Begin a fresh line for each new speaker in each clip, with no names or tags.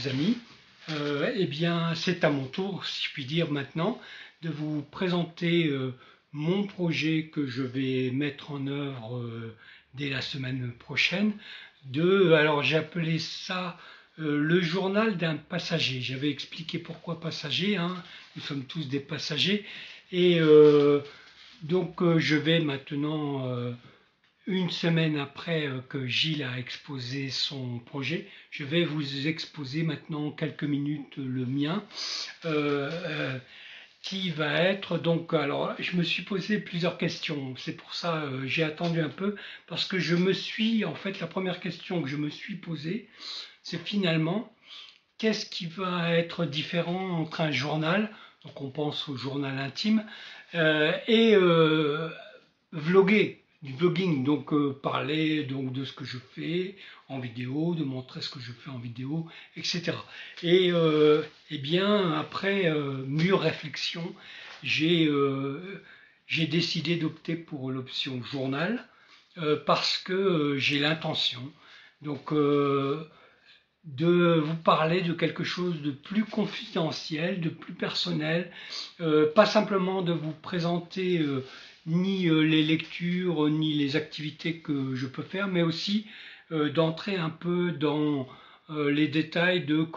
les amis. Eh bien, c'est à mon tour, si je puis dire maintenant, de vous présenter mon projet que je vais mettre en œuvre dès la semaine prochaine. Alors j'ai appelé ça le journal d'un passager. J'avais expliqué pourquoi passager, hein. Nous sommes tous des passagers. Et donc je vais maintenant une semaine après que Gilles a exposé son projet, je vais vous exposer maintenant en quelques minutes le mien, qui va être donc, alors je me suis posé plusieurs questions, c'est pour ça j'ai attendu un peu, parce que en fait la première question que je me suis posée, c'est finalement, qu'est-ce qui va être différent entre un journal, donc on pense au journal intime, et vloguer, du vlogging, donc parler donc de ce que je fais en vidéo, de montrer ce que je fais en vidéo, etc. Et eh bien après mûre réflexion, j'ai décidé d'opter pour l'option journal parce que j'ai l'intention donc de vous parler de quelque chose de plus confidentiel, de plus personnel, pas simplement de vous présenter ni les lectures, ni les activités que je peux faire, mais aussi d'entrer un peu dans les détails de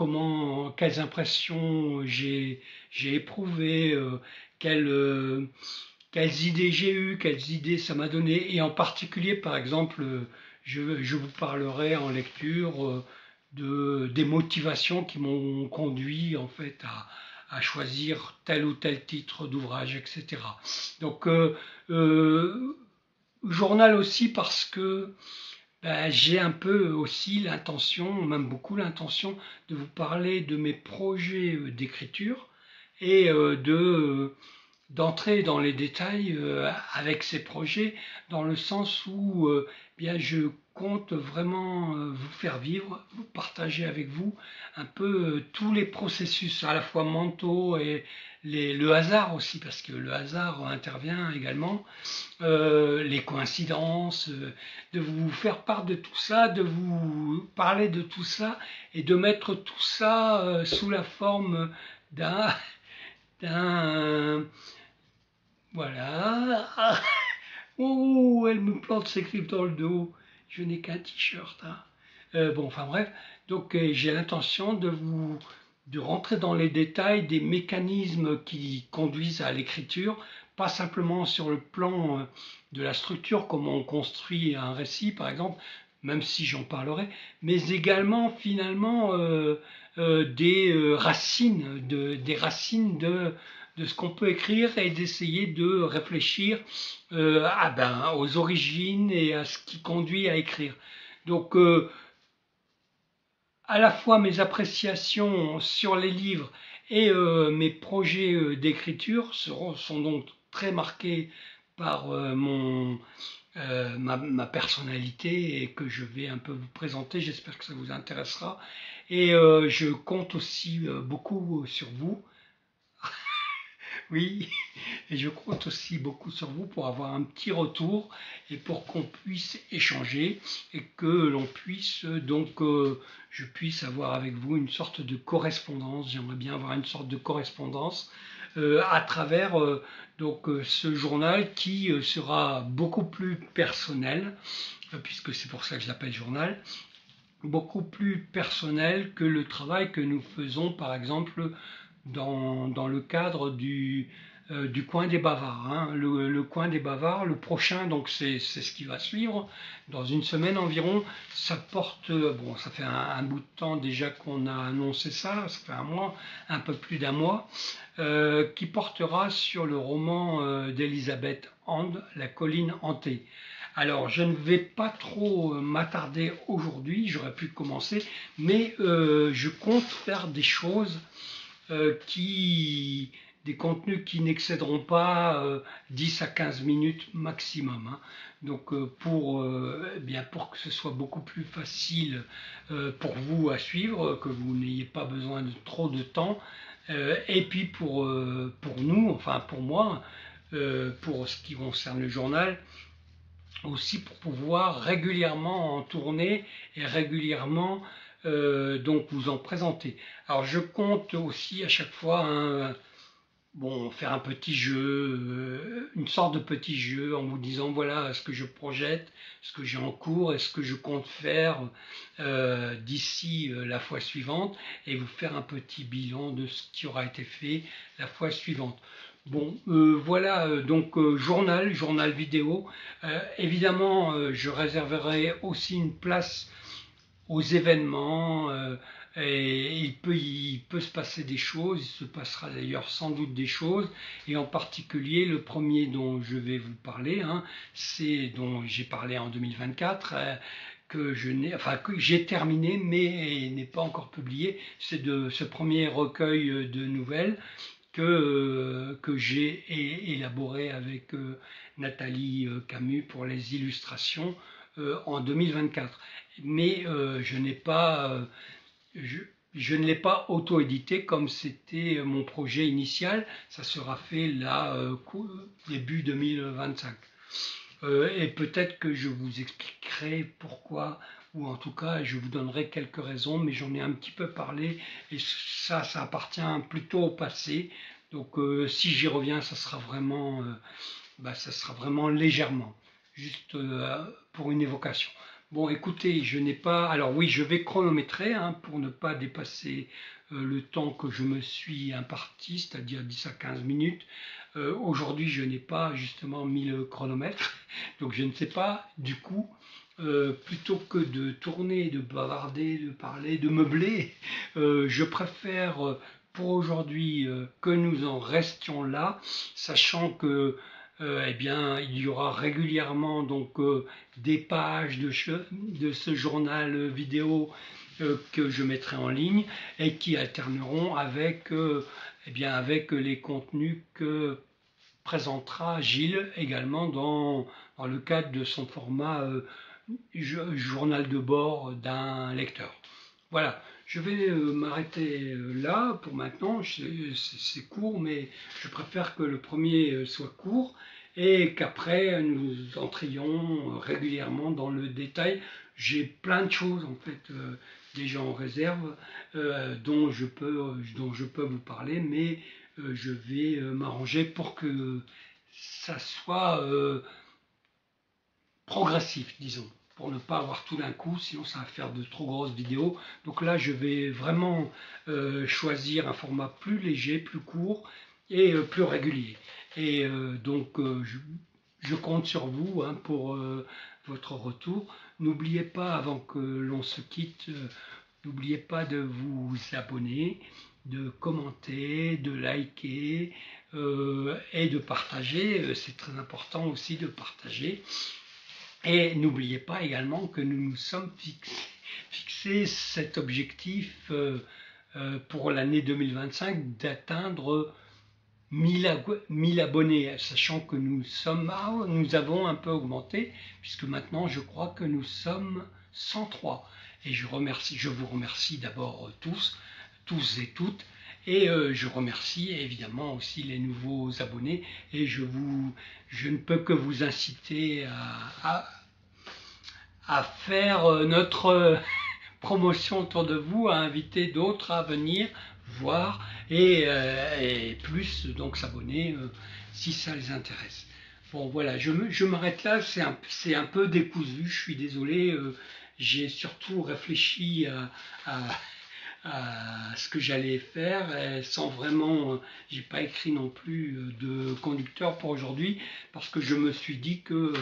quelles impressions j'ai éprouvé, quelles idées j'ai eues, quelles idées ça m'a donné, et en particulier, par exemple, je vous parlerai en lecture des motivations qui m'ont conduit en fait à choisir tel ou tel titre d'ouvrage, etc. Donc journal aussi parce que j'ai un peu aussi l'intention, même beaucoup l'intention, de vous parler de mes projets d'écriture et d'entrer dans les détails avec ces projets, dans le sens où bien je compte vraiment vous faire vivre, vous partager avec vous un peu tous les processus, à la fois mentaux et le hasard aussi, parce que le hasard intervient également, les coïncidences, de vous faire part de tout ça, de vous parler de tout ça, et de mettre tout ça sous la forme d'un voilà. Oh, elle me plante ses griffes dans le dos. Je n'ai qu'un t-shirt, hein. Bon, enfin bref. Donc j'ai l'intention de rentrer dans les détails des mécanismes qui conduisent à l'écriture, pas simplement sur le plan de la structure, comment on construit un récit, par exemple, même si j'en parlerai, mais également finalement des racines, des racines de ce qu'on peut écrire et d'essayer de réfléchir aux origines et à ce qui conduit à écrire. Donc à la fois mes appréciations sur les livres et mes projets d'écriture sont donc très marqués par ma personnalité et que je vais un peu vous présenter. J'espère que ça vous intéressera. Et je compte aussi beaucoup sur vous. Oui, et je compte aussi beaucoup sur vous pour avoir un petit retour et pour qu'on puisse échanger et que l'on puisse donc, je puisse avoir avec vous une sorte de correspondance. J'aimerais bien avoir une sorte de correspondance à travers ce journal qui sera beaucoup plus personnel, puisque c'est pour ça que je l'appelle journal, beaucoup plus personnel que le travail que nous faisons par exemple dans le cadre du coin des bavards, hein. Le coin des bavards, le prochain, donc c'est ce qui va suivre dans une semaine environ. Ça porte, bon, ça fait un bout de temps déjà qu'on a annoncé ça fait un mois, un peu plus d'un mois, qui portera sur le roman d'Elisabeth Hand, La colline hantée. Alors, je ne vais pas trop m'attarder aujourd'hui, j'aurais pu commencer, mais je compte faire des choses des contenus qui n'excéderont pas 10 à 15 minutes maximum, hein. Donc pour que ce soit beaucoup plus facile pour vous à suivre, que vous n'ayez pas besoin de trop de temps, et puis pour nous, enfin pour moi, pour ce qui concerne le journal, aussi pour pouvoir régulièrement en tourner et régulièrement donc vous en présenter. Alors je compte aussi à chaque fois bon, faire un petit jeu, une sorte de petit jeu en vous disant voilà ce que je projette, ce que j'ai en cours et ce que je compte faire d'ici la fois suivante et vous faire un petit bilan de ce qui aura été fait la fois suivante. Bon, voilà, donc journal vidéo. Évidemment, je réserverai aussi une place aux événements. Et il peut se passer des choses, il se passera d'ailleurs sans doute des choses, et en particulier le premier dont je vais vous parler, c'est dont j'ai parlé en 2024, que j'ai terminé mais n'est pas encore publié, c'est de ce premier recueil de nouvelles que j'ai élaboré avec Nathalie Camus pour les illustrations en 2024. Mais je n'ai pas je ne l'ai pas auto-édité comme c'était mon projet initial. Ça sera fait là, début 2025. Et peut-être que je vous expliquerai pourquoi, ou en tout cas je vous donnerai quelques raisons, mais j'en ai un petit peu parlé, et ça appartient plutôt au passé. Donc si j'y reviens, ça sera vraiment légèrement, juste pour une évocation. Bon, écoutez, je n'ai pas... Alors oui, je vais chronométrer pour ne pas dépasser le temps que je me suis imparti, c'est-à-dire 10 à 15 minutes. Aujourd'hui, je n'ai pas justement mis le chronomètre, donc je ne sais pas, du coup, plutôt que de tourner, de bavarder, de parler, de meubler, je préfère pour aujourd'hui que nous en restions là, sachant que eh bien, il y aura régulièrement donc des pages de ce journal vidéo que je mettrai en ligne et qui alterneront avec, avec les contenus que présentera Gilles également dans le cadre de son format journal de bord d'un lecteur. Voilà, je vais m'arrêter là pour maintenant. C'est court, mais je préfère que le premier soit court et qu'après nous entrions régulièrement dans le détail. J'ai plein de choses en fait déjà en réserve dont je peux vous parler, mais je vais m'arranger pour que ça soit progressif, disons, pour ne pas avoir tout d'un coup, sinon ça va faire de trop grosses vidéos. Donc là, je vais vraiment choisir un format plus léger, plus court et plus régulier. Et donc, je compte sur vous pour votre retour. N'oubliez pas, avant que l'on se quitte, n'oubliez pas de vous abonner, de commenter, de liker et de partager. C'est très important aussi de partager. Et n'oubliez pas également que nous nous sommes fixé cet objectif pour l'année 2025 d'atteindre 1000 abonnés, sachant que nous avons un peu augmenté, puisque maintenant je crois que nous sommes 103. Et je vous remercie d'abord tous et toutes, et je remercie évidemment aussi les nouveaux abonnés, et je ne peux que vous inciter à faire notre promotion autour de vous, à inviter d'autres à venir voir et plus donc s'abonner si ça les intéresse. Bon voilà, je m'arrête là, c'est un peu décousu, je suis désolé, j'ai surtout réfléchi à ce que j'allais faire sans vraiment, j'ai pas écrit non plus de conducteur pour aujourd'hui parce que je me suis dit que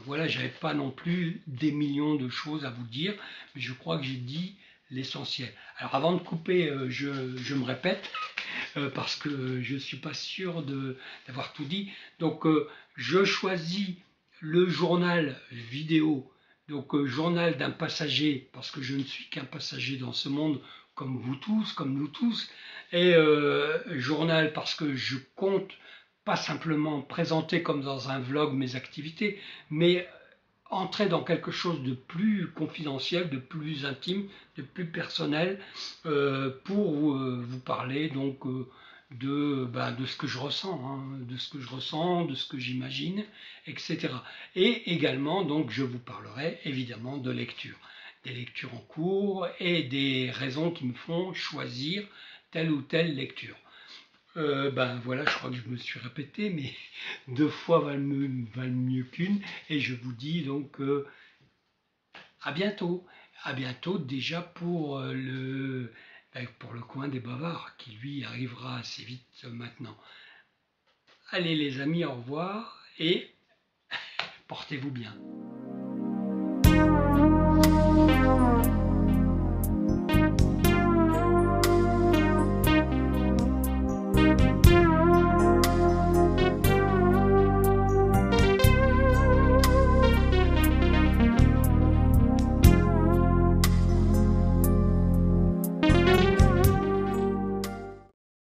voilà, j'avais pas non plus des millions de choses à vous dire, mais je crois que j'ai dit l'essentiel. Alors avant de couper, je me répète parce que je suis pas sûr d'avoir tout dit. Donc je choisis le journal vidéo, donc journal d'un passager, parce que je ne suis qu'un passager dans ce monde comme vous tous, comme nous tous, et journal parce que je compte pas simplement présenter comme dans un vlog mes activités, mais entrer dans quelque chose de plus confidentiel, de plus intime, de plus personnel, pour vous parler donc de ce que je ressens, de ce que j'imagine, etc. Et également, donc, je vous parlerai évidemment de lecture. des lectures en cours et des raisons qui me font choisir telle ou telle lecture. Ben voilà, je crois que je me suis répété, mais 2 fois valent mieux qu'une. Et je vous dis donc à bientôt. À bientôt déjà pour le coin des Bavards, qui lui arrivera assez vite maintenant. Allez les amis, au revoir et portez-vous bien.